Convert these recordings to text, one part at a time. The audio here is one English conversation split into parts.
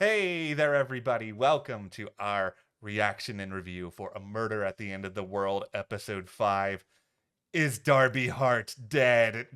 Hey there, everybody. Welcome to our reaction and review for A Murder at the End of the World, Episode 5. Is Darby Hart dead? ...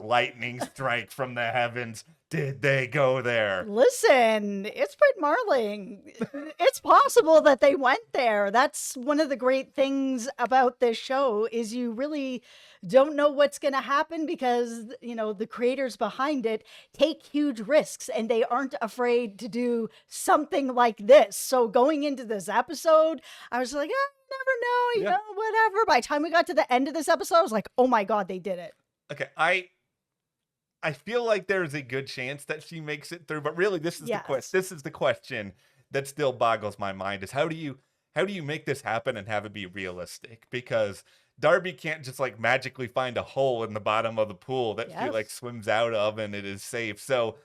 Lightning strike from the heavens. Did they go there? Listen, it's Brit Marling. It's possible that they went there. That's one of the great things about this show is you really don't know what's going to happen because, the creators behind it take huge risks and they aren't afraid to do something like this. So going into this episode, I was like, never know, Yeah. whatever. By the time we got to the end of this episode, I was like, oh my God, they did it. Okay, I feel like there's a good chance that she makes it through, but really this is the Yes. this is the question that still boggles my mind is how do you make this happen and have it be realistic? Because Darby can't just like magically find a hole in the bottom of the pool that she like Yes. swims out of and it is safe. So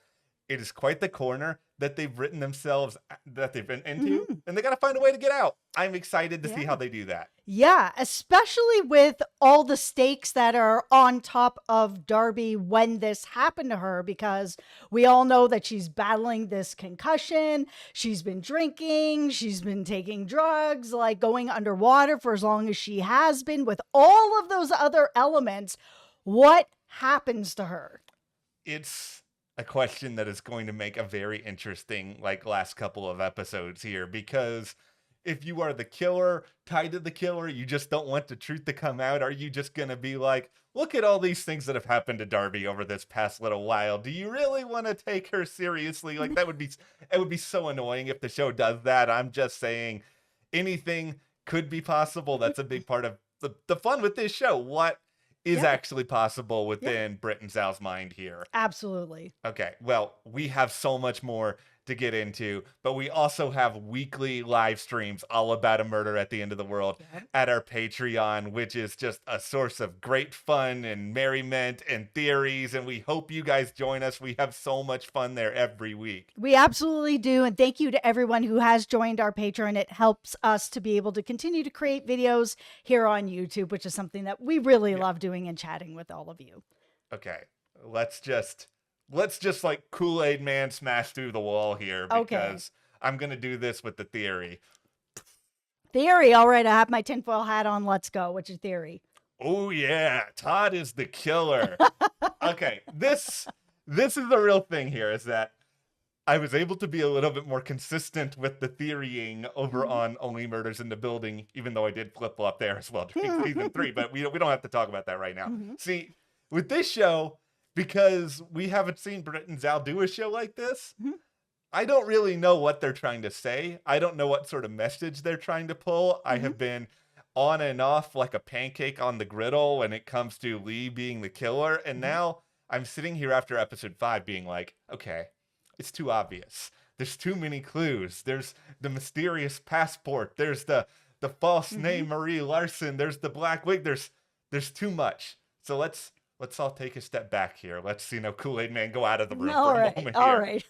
it is quite the corner that they've written themselves that they've been into, Mhm. and they got to find a way to get out. I'm excited to see how Yeah. they do that. Yeah, especially with all the stakes that are on top of Darby when this happened to her, because we all know that she's battling this concussion. She's been drinking, she's been taking drugs, like going underwater for as long as she has been. With all of those other elements, what happens to her? It's a question that is going to make a very interesting like last couple of episodes here, because if you are the killer, tied to the killer, you just don't want the truth to come out. Are you just going to be like, look at all these things that have happened to Darby over this past little while. Do you really want to take her seriously? Like it would be so annoying if the show does that. I'm just saying anything could be possible. That's a big part of the fun with this show. What is Yeah, actually possible yeah, within Brit and Sal's mind here? absolutely. Okay, well, we have so much more to get into, but we also have weekly live streams all about A Murder at the End of the World Yeah. at our Patreon, which is just a source of great fun and merriment and theories, and we hope you guys join us. We have so much fun there every week. We absolutely do. And thank you to everyone who has joined our Patreon. It helps us to be able to continue to create videos here on YouTube, which is something that we really Yeah. love doing and chatting with all of you. Okay, let's just like Kool-Aid Man smash through the wall here Okay. because I'm gonna do this with the theory. Theory. All right. I have my tinfoil hat on. Let's go. What's your theory? Oh yeah, Todd is the killer. Okay, this is the real thing here is that I was able to be a little bit more consistent with the theorying over on Only Murders in the Building, even though I did flip flop there as well during season 3. But we don't have to talk about that right now. Mhm. See, with this show, because we haven't seen Brit and Zal do a show like this, Mhm. I don't really know what they're trying to say. I don't know what sort of message they're trying to pull. I Mhm. have been on and off like a pancake on the griddle when it comes to Lee being the killer. And Mhm. now I'm sitting here after episode 5 being like, okay, it's too obvious. There's too many clues. There's the mysterious passport. There's the false name Mhm. Marie Larson. There's the black wig. There's too much. So let's all take a step back here. Let's Kool-Aid Man go out of the room for All a right. moment All here. right.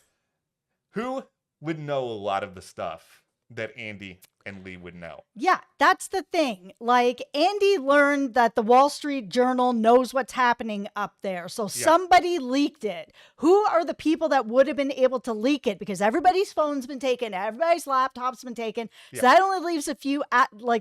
Who would know a lot of the stuff that Andy and Lee would know? Yeah, that's the thing. Like, Andy learned that the Wall Street Journal knows what's happening up there. So Yeah. somebody leaked it. Who are the people that would have been able to leak it? Because everybody's phone's been taken, everybody's laptop's been taken. Yeah. So that only leaves a few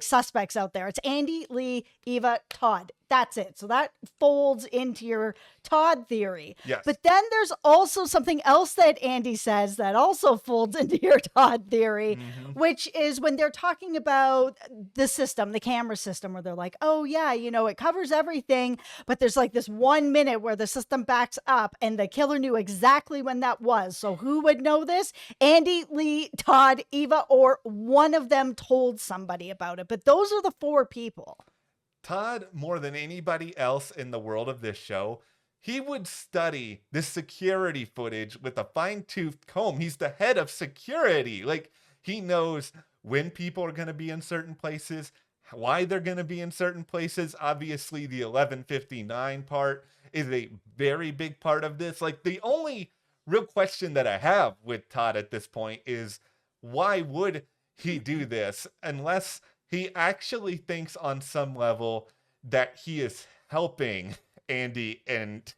suspects out there. It's Andy, Lee, Eva, Todd. That's it. So that folds into your Todd theory. Yes. But then there's also something else that Andy says that also folds into your Todd theory, which is when they're talking about the system, the camera system, where they're like, oh, yeah, it covers everything. But there's like this 1 minute where the system backs up and the killer knew exactly when that was. So who would know this? Andy, Lee, Todd, Eva, or one of them told somebody about it. But those are the 4 people. Todd, more than anybody else in the world of this show, he would study this security footage with a fine-toothed comb. He's the head of security. Like, he knows when people are going to be in certain places, why they're going to be in certain places. Obviously, the 11:59 part is a very big part of this. Like, the only real question that I have with Todd at this point is why would he do this unless he actually thinks on some level that he is helping Andy and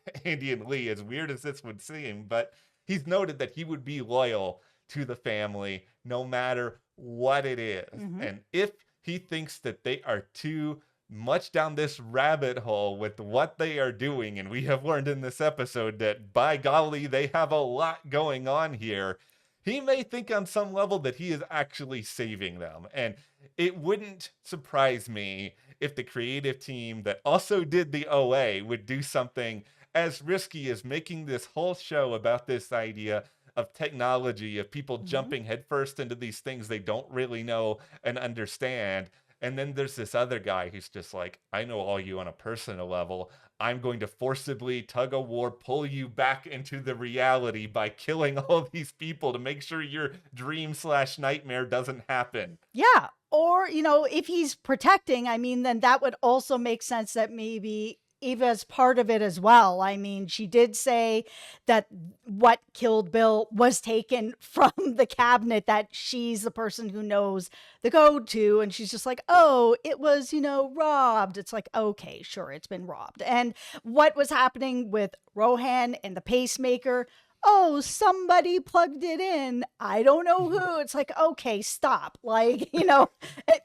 Lee, as weird as this would seem, but he's noted that he would be loyal to the family no matter what it is. Mhm. And if he thinks that they are too much down this rabbit hole with what they are doing, and we have learned in this episode that by golly, they have a lot going on here, he may think on some level that he is actually saving them. And it wouldn't surprise me if the creative team that also did the OA would do something as risky as making this whole show about this idea of technology, of people Mhm. jumping headfirst into these things they don't really know and understand. And then there's this other guy who's just like, I know all you on a personal level. I'm going to forcibly tug of war, pull you back into the reality by killing all these people to make sure your dream slash nightmare doesn't happen. Yeah. Or, if he's protecting, I mean, then that would also make sense that maybe Eva's part of it as well. I mean, she did say that what killed Bill was taken from the cabinet that she's the person who knows the code to. And she's just like, oh, it was, robbed. It's like, okay, sure, it's been robbed. And what was happening with Rohan and the pacemaker? Oh, somebody plugged it in. I don't know who. It's like, okay, stop. Like,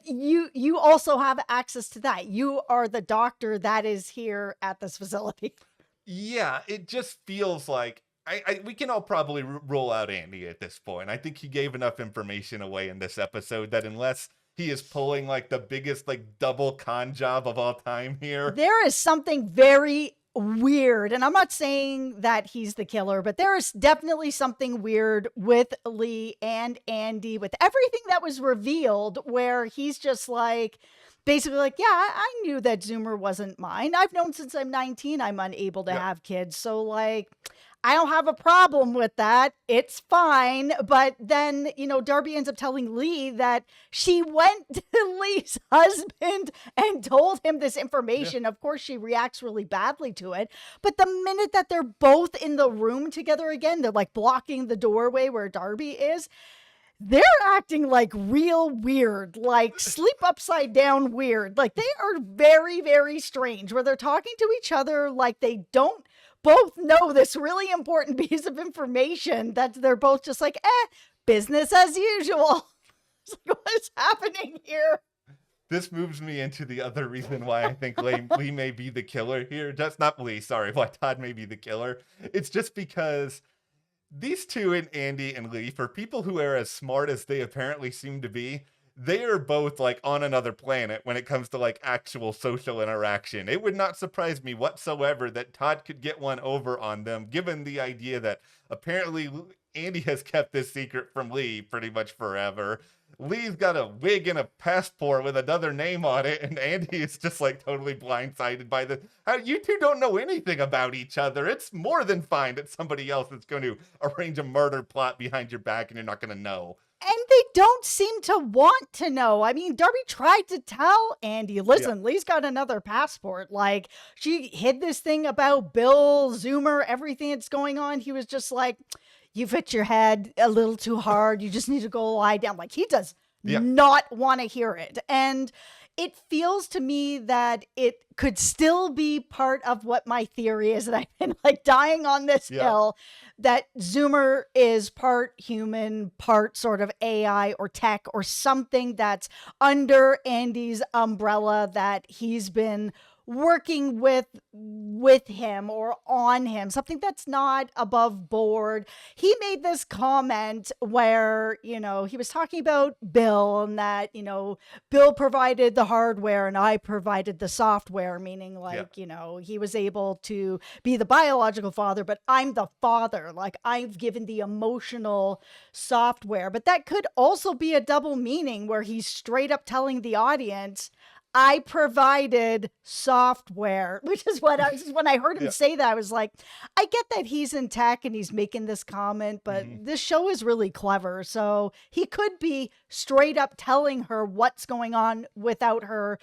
you also have access to that. You are the doctor that is here at this facility. Yeah, it just feels like we can all probably rule out Andy at this point. I think he gave enough information away in this episode that unless he is pulling like the biggest like double con job of all time here. There is something very weird, and I'm not saying that he's the killer, but there is definitely something weird with Lee and Andy with everything that was revealed, where he's just like, basically like, yeah, I knew that Zoomer wasn't mine. I've known since I'm 19 I'm unable to have kids. So like, I don't have a problem with that. It's fine. But then, Darby ends up telling Lee that she went to Lee's husband and told him this information. Of course, she reacts really badly to it. But the minute that they're both in the room together again, they're like blocking the doorway where Darby is. They're acting like real weird, like sleep upside down weird. Like they are very, very strange where they're talking to each other like they don't both know this really important piece of information that they're both just like, business as usual. It's like, what is happening here? This moves me into the other reason why I think Lee may be the killer here. Just not Lee, sorry, why Todd may be the killer. It's just because these two, and Andy and Lee, for people who are as smart as they apparently seem to be, they are both like on another planet when it comes to like actual social interaction. It would not surprise me whatsoever that Todd could get one over on them, given the idea that apparently Andy has kept this secret from Lee pretty much forever. Lee's got a wig and a passport with another name on it, and Andy is just like totally blindsided by the. You two don't know anything about each other. It's more than fine that somebody else is going to arrange a murder plot behind your back and you're not going to know. And they don't seem to want to know. I mean, Darby tried to tell Andy, listen, Lee's got another passport. Like, she hid this thing about Bill, Zoomer, everything that's going on. He was just like, you've hit your head a little too hard. You just need to go lie down. Like, he does not want to hear it. And it feels to me that it could still be part of what my theory is. And I've been like dying on this hill that Zoomer is part human, part sort of AI or tech or something that's under Andy's umbrella that he's been working with him or on him, something that's not above board. He made this comment where, he was talking about Bill and that, Bill provided the hardware and I provided the software, meaning like, he was able to be the biological father, but I'm the father. Like I've given the emotional software, but that could also be a double meaning where he's straight up telling the audience, I provided software, which is what when I heard him say that, I was like, I get that he's in tech and he's making this comment, but this show is really clever. So he could be straight up telling her what's going on without her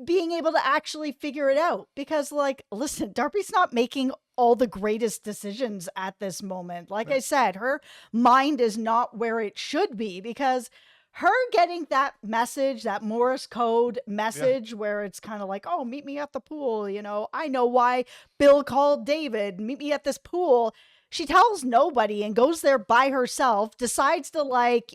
being able to actually figure it out. Because like, listen, Darby's not making all the greatest decisions at this moment. Like I said, her mind is not where it should be because her getting that message, that Morse code message where it's kind of like, oh, meet me at the pool. I know why Bill called David, meet me at this pool. She tells nobody and goes there by herself, decides to like,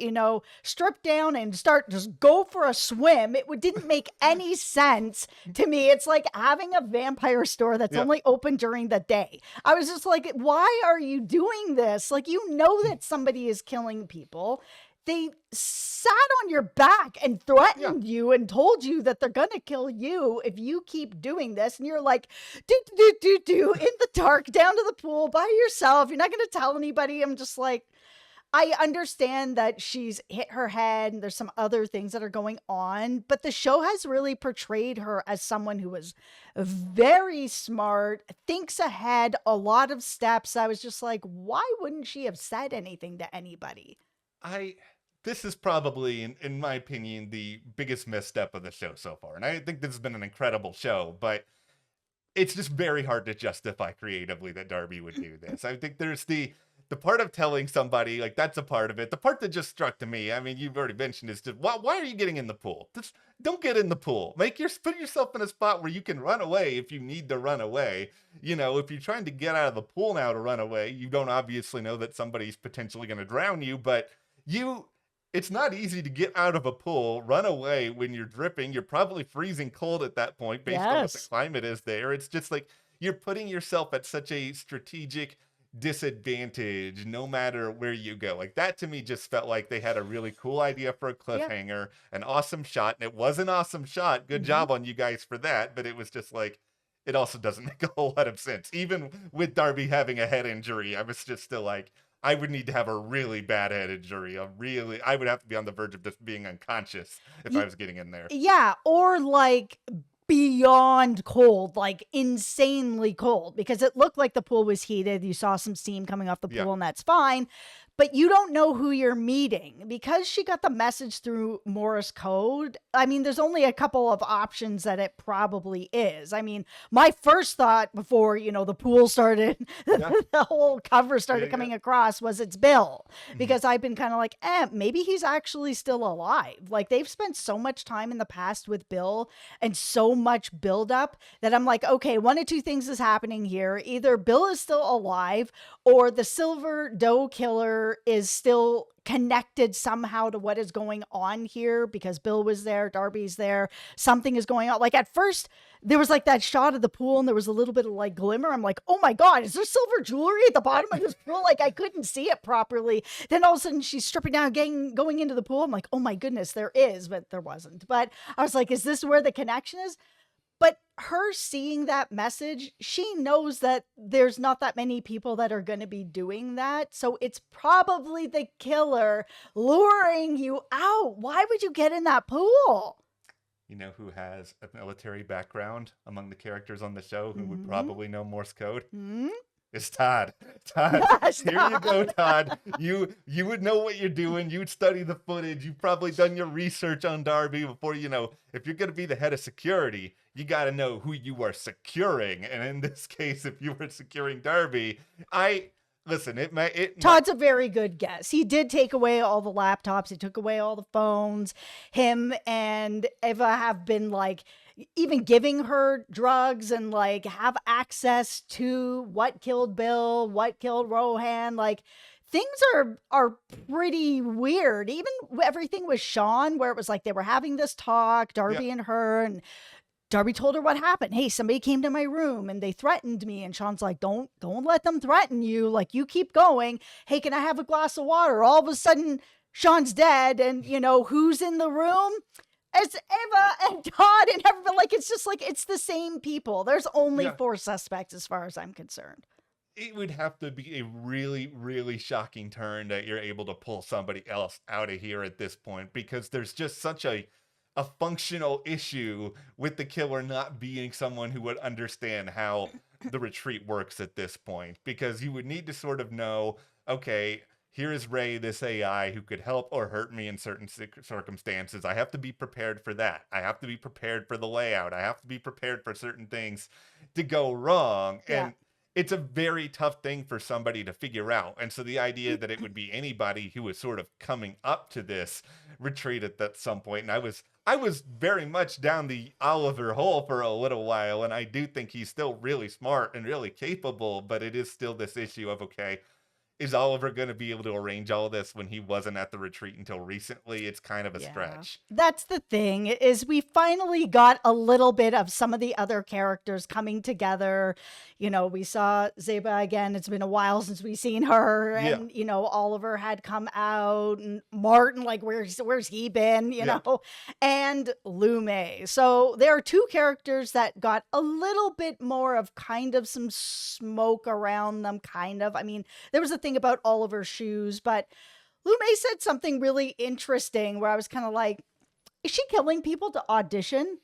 strip down and start just go for a swim. Didn't make any sense to me. It's like having a vampire store that's Yeah. only open during the day. I was just like, why are you doing this? Like, that somebody is killing people. They sat on your back and threatened you and told you that they're going to kill you if you keep doing this. And you're like, in the dark, down to the pool by yourself. You're not going to tell anybody. I'm just like, I understand that she's hit her head and there's some other things that are going on, but the show has really portrayed her as someone who is very smart, thinks ahead, a lot of steps. I was just like, why wouldn't she have said anything to anybody? This is probably, in my opinion, the biggest misstep of the show so far. And I think this has been an incredible show, but it's just very hard to justify creatively that Darby would do this. I think there's the part of telling somebody, like, that's a part of it. The part that just struck to me, I mean, you've already mentioned, is just, why are you getting in the pool? Just don't get in the pool. Put yourself in a spot where you can run away if you need to run away. If you're trying to get out of the pool now to run away, you don't obviously know that somebody's potentially going to drown you, but it's not easy to get out of a pool, run away when you're dripping. You're probably freezing cold at that point based on what the climate is there. It's just like you're putting yourself at such a strategic disadvantage no matter where you go. Like, that to me just felt like they had a really cool idea for a cliffhanger, an awesome shot, and it was an awesome shot. Good job on you guys for that, but it was just like, it also doesn't make a whole lot of sense. Even with Darby having a head injury, I was just still like, I would need to have a really bad head injury. I would have to be on the verge of just being unconscious if I was getting in there. Yeah, or like beyond cold, like insanely cold, because it looked like the pool was heated. You saw some steam coming off the pool, and that's fine. But you don't know who you're meeting because she got the message through Morse code. I mean, there's only a couple of options that it probably is. I mean, my first thought before, the pool started, the whole cover started coming across was it's Bill, because I've been kind of like, maybe he's actually still alive. Like, they've spent so much time in the past with Bill and so much buildup that I'm like, okay, one of two things is happening here. Either Bill is still alive or the Silver Doe Killer is still connected somehow to what is going on here because Bill was there, Darby's there, something is going on. Like, at first there was like that shot of the pool and there was a little bit of like glimmer. I'm like, oh my God, is there silver jewelry at the bottom of this pool? Like, I couldn't see it properly. Then all of a sudden she's stripping down, going into the pool. I'm like, oh my goodness, there is, but there wasn't. But I was like, is this where the connection is? But her seeing that message, she knows that there's not that many people that are going to be doing that. So it's probably the killer luring you out. Why would you get in that pool? You know who has a military background among the characters on the show who would probably know Morse code? It's Todd. Yes, Here you go, Todd. You would know what you're doing. You'd study the footage. You've probably done your research on Darby before, if you're going to be the head of security, you got to know who you are securing. And in this case, if you were securing Darby, listen, Todd's a very good guess. He did take away all the laptops. He took away all the phones. Him and Eva have been like even giving her drugs and like have access to what killed Bill, what killed Rohan. Like, things are pretty weird. Even everything with Sean, where it was like they were having this talk, Darby and her, and Darby told her what happened. Hey, somebody came to my room and they threatened me. And Sean's like, don't let them threaten you. Like, you keep going. Hey, can I have a glass of water? All of a sudden, Sean's dead. And who's in the room? It's Eva and Todd and everybody. Like, it's just like, it's the same people. There's only 4 suspects as far as I'm concerned. It would have to be a really, really shocking turn that you're able to pull somebody else out of here at this point, because there's just such a functional issue with the killer not being someone who would understand how the retreat works at this point, because you would need to sort of know, okay, here is Ray, this AI who could help or hurt me in certain circumstances. I have to be prepared for that. I have to be prepared for the layout. I have to be prepared for certain things to go wrong. And it's a very tough thing for somebody to figure out. And so the idea that it would be anybody who was sort of coming up to this retreat at some point, and I was very much down the Oliver hole for a little while, and I do think he's still really smart and really capable, but it is still this issue of, okay, is Oliver going to be able to arrange all this when he wasn't at the retreat until recently? It's kind of a Yeah. stretch. That's the thing, is we finally got a little bit of some of the other characters coming together. You know, we saw Zeba again. It's been a while since we've seen her. Yeah. And, you know, Oliver had come out, and Martin, like, where's he been, you Yeah. know? And Lume. So there are two characters that got a little bit more of kind of some smoke around them, kind of. I mean, there was a thing about Oliver's shoes, but Lume said something really interesting where I was kind of like, is she killing people to audition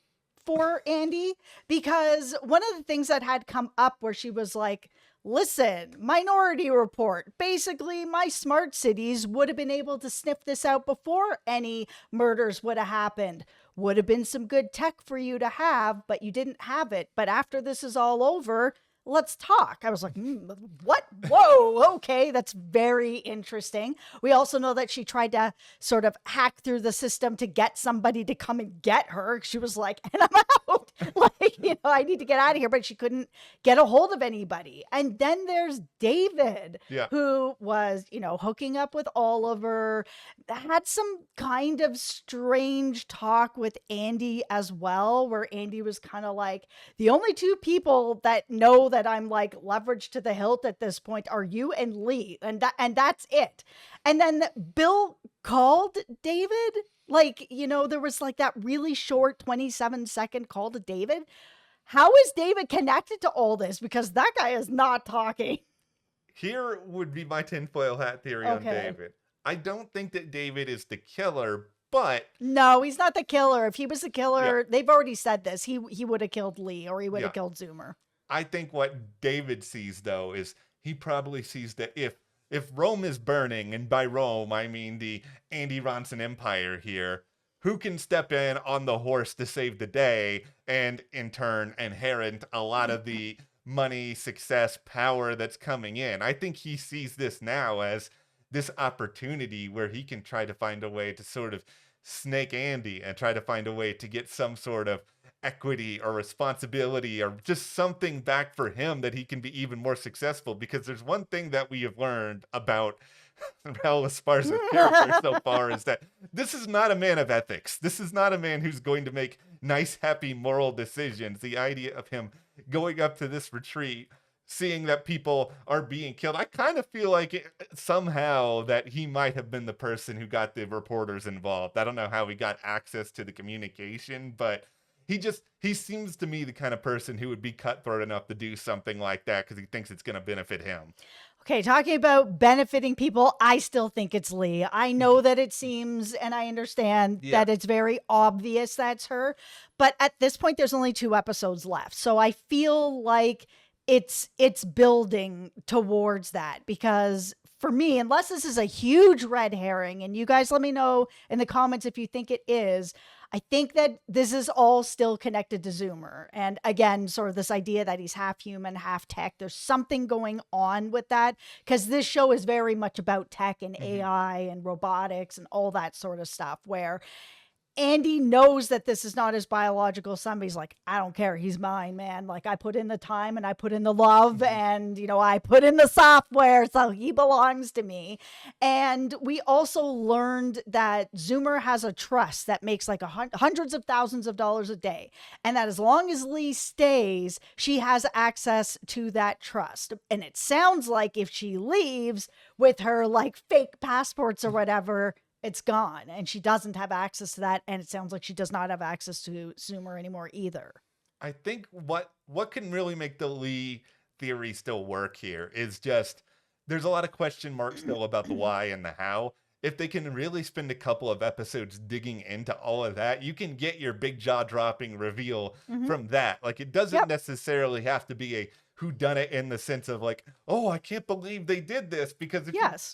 for Andy? Because one of the things that had come up where she was like, listen, Minority Report, basically my smart cities would have been able to sniff this out before any murders would have happened. Would have been some good tech for you to have, but you didn't have it. But after this is all over, let's talk. I was like, what? Whoa, okay, that's very interesting. We also know that she tried to sort of hack through the system to get somebody to come and get her. She was like, and I'm out. Like, you know, I need to get out of here, but she couldn't get a hold of anybody. And then there's David, Yeah. who was, you know, hooking up with Oliver, had some kind of strange talk with Andy as well, where Andy was kind of like, the only two people that know that I'm like leveraged to the hilt at this point are you and Lee, and that's it. And then Bill called David, like, you know, there was like that really short 27-second call to David. How is David connected to all this? Because that guy is not talking. Here would be my tinfoil hat theory on Okay. David. I don't think that David is the killer, but No, he's not the killer. If he was the killer, they've already said this. He would have killed Lee, or he would have Yeah. killed Zoomer. I think what David sees, though, is he probably sees that if Rome is burning, and by Rome I mean the Andy Ronson Empire here, who can step in on the horse to save the day and in turn inherit a lot of the money, success, power that's coming in? I think he sees this now as this opportunity where he can try to find a way to sort of snake Andy and try to find a way to get some sort of equity or responsibility or just something back for him that he can be even more successful. Because there's one thing that we have learned about Raul Esparza's character so far is that this is not a man of ethics. This is not a man who's going to make nice, happy, moral decisions. The idea of him going up to this retreat, seeing that people are being killed, I kind of feel like somehow that he might have been the person who got the reporters involved. I don't know how he got access to the communication, but he seems to me the kind of person who would be cutthroat enough to do something like that because he thinks it's going to benefit him. Okay, talking about benefiting people, I still think it's Lee. I know that it seems, and I understand that it's very obvious that's her, but at this point, there's only 2 episodes left. So I feel like it's building towards that, because for me, unless this is a huge red herring, and you guys let me know in the comments if you think it is, I think that this is all still connected to Zoomer. And again, sort of this idea that he's half human, half tech. There's something going on with that, because this show is very much about tech and AI and robotics and all that sort of stuff, where Andy knows that this is not his biological son, but he's like, I don't care. He's mine, man. Like, I put in the time and I put in the love and, you know, I put in the software, so he belongs to me. And we also learned that Zoomer has a trust that makes like hundreds of thousands of dollars a day. And that as long as Lee stays, she has access to that trust. And it sounds like if she leaves with her like fake passports or whatever, it's gone, and she doesn't have access to that, and it sounds like she does not have access to Zoomer anymore either. I think what can really make the Lee theory still work here is just there's a lot of question marks still about the why and the how. If they can really spend a couple of episodes digging into all of that, you can get your big jaw-dropping reveal from that. Like, it doesn't necessarily have to be a whodunit in the sense of like, oh, I can't believe they did this. Because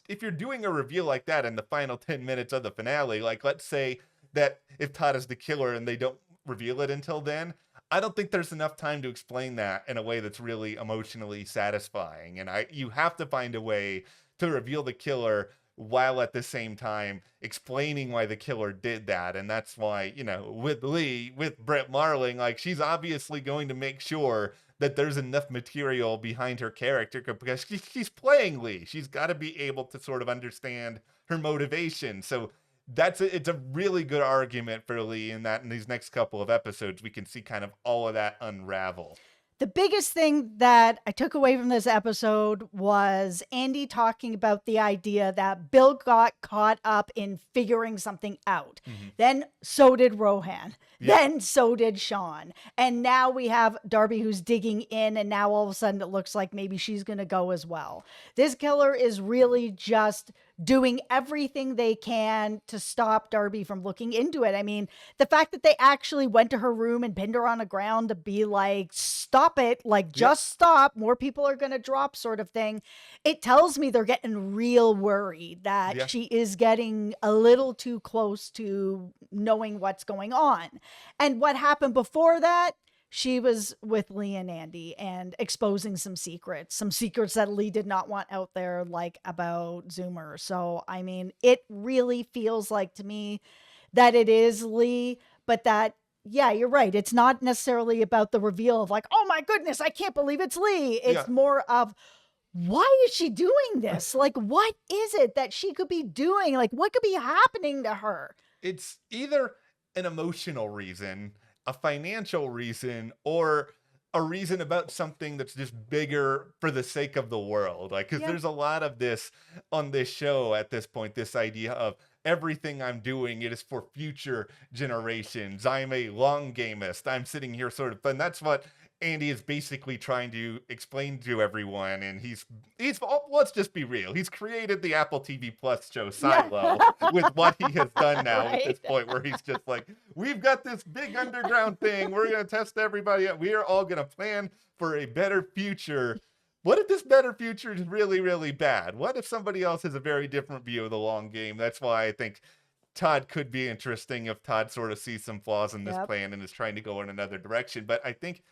if you're doing a reveal like that in the final 10 minutes of the finale, like let's say that if Todd is the killer and they don't reveal it until then, I don't think there's enough time to explain that in a way that's really emotionally satisfying. And you have to find a way to reveal the killer while at the same time explaining why the killer did that. And that's why, with Lee, with Brett Marling, like, she's obviously going to make sure that there's enough material behind her character because she's playing Lee. She's got to be able to sort of understand her motivation. So it's a really good argument for Lee in that in these next couple of episodes, we can see kind of all of that unravel. The biggest thing that I took away from this episode was Andy talking about the idea that Bill got caught up in figuring something out. Then so did Rohan. Yeah. Then so did Sean. And now we have Darby who's digging in, and now all of a sudden it looks like maybe she's going to go as well. This killer is really just doing everything they can to stop Darby from looking into it. I mean, the fact that they actually went to her room and pinned her on the ground to be like, stop it, like, just stop, more people are going to drop, sort of thing. It tells me they're getting real worried that she is getting a little too close to knowing what's going on. And what happened before that, she was with Lee and Andy and exposing some secrets that Lee did not want out there, like about Zoomer. So, I mean, it really feels like to me that it is Lee, but that, yeah, you're right. It's not necessarily about the reveal of like, oh my goodness, I can't believe it's Lee. It's more of, why is she doing this? Like, what is it that she could be doing? Like, what could be happening to her? It's either an emotional reason, a financial reason, or a reason about something that's just bigger for the sake of the world. Like, because there's a lot of this on this show at this point, this idea of everything I'm doing, it is for future generations. I'm a long gamist. I'm sitting here sort of, and that's what Andy is basically trying to explain to everyone. And he's let's just be real. He's created the Apple TV Plus show Silo with what he has done now at this point, where he's just like, we've got this big underground thing. We're going to test everybody out. We are all going to plan for a better future. What if this better future is really, really bad? What if somebody else has a very different view of the long game? That's why I think Todd could be interesting if Todd sort of sees some flaws in this plan and is trying to go in another direction. But I think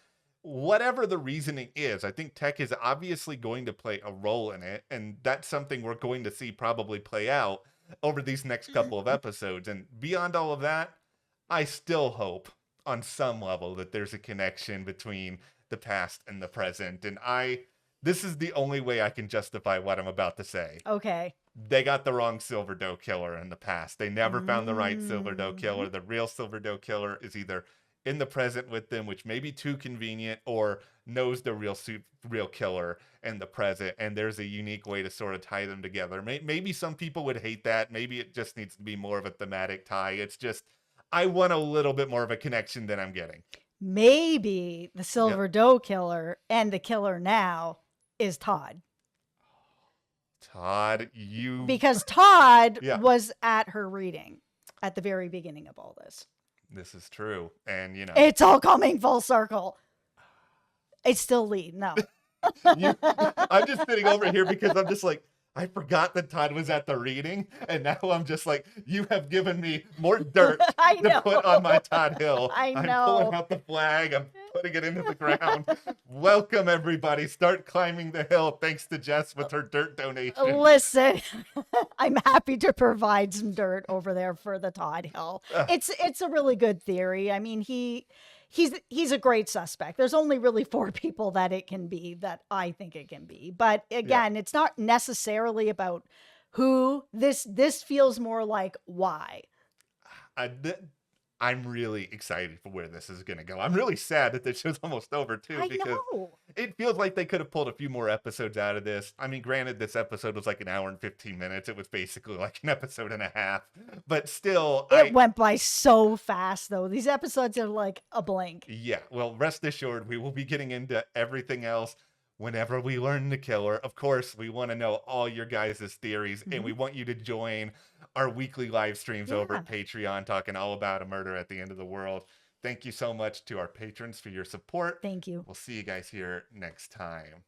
whatever the reasoning is, I think tech is obviously going to play a role in it. And that's something we're going to see probably play out over these next couple of episodes. And beyond all of that, I still hope on some level that there's a connection between the past and the present. And this is the only way I can justify what I'm about to say. Okay. They got the wrong Silver Doe killer in the past. They never found the right Silver Doe killer. The real Silver Doe killer is either in the present with them, which may be too convenient, or knows the real killer in the present. And there's a unique way to sort of tie them together. Maybe some people would hate that. Maybe it just needs to be more of a thematic tie. It's just, I want a little bit more of a connection than I'm getting. Maybe the Silver Doe killer and the killer now is Todd. Todd, because Todd was at her reading at the very beginning of all this. This is true. And, it's all coming full circle. It's still Lee. No. I'm just sitting over here because I'm just like, I forgot that Todd was at the reading. And now I'm just like, you have given me more dirt to put on my Todd Hill. I know. I'm pulling out the flag. I'm putting it into the ground. Welcome, everybody. Start climbing the hill. Thanks to Jess with her dirt donation. Listen, I'm happy to provide some dirt over there for the Todd Hill. It's a really good theory. I mean, he's a great suspect. There's only really 4 people that it can be, that I think it can be. But again, it's not necessarily about who. This feels more like why. I'm really excited for where this is going to go. I'm really sad that the show's almost over too, because it feels like they could have pulled a few more episodes out of this. I mean, granted, this episode was like an hour and 15 minutes. It was basically like an episode and a half, but still. It went by so fast though. These episodes are like a blink. Yeah. Well, rest assured, we will be getting into everything else whenever we learn the killer. Of course, we want to know all your guys' theories, and we want you to join our weekly live streams over at Patreon, talking all about a murder at the end of the world. Thank you so much to our patrons for your support. Thank you. We'll see you guys here next time.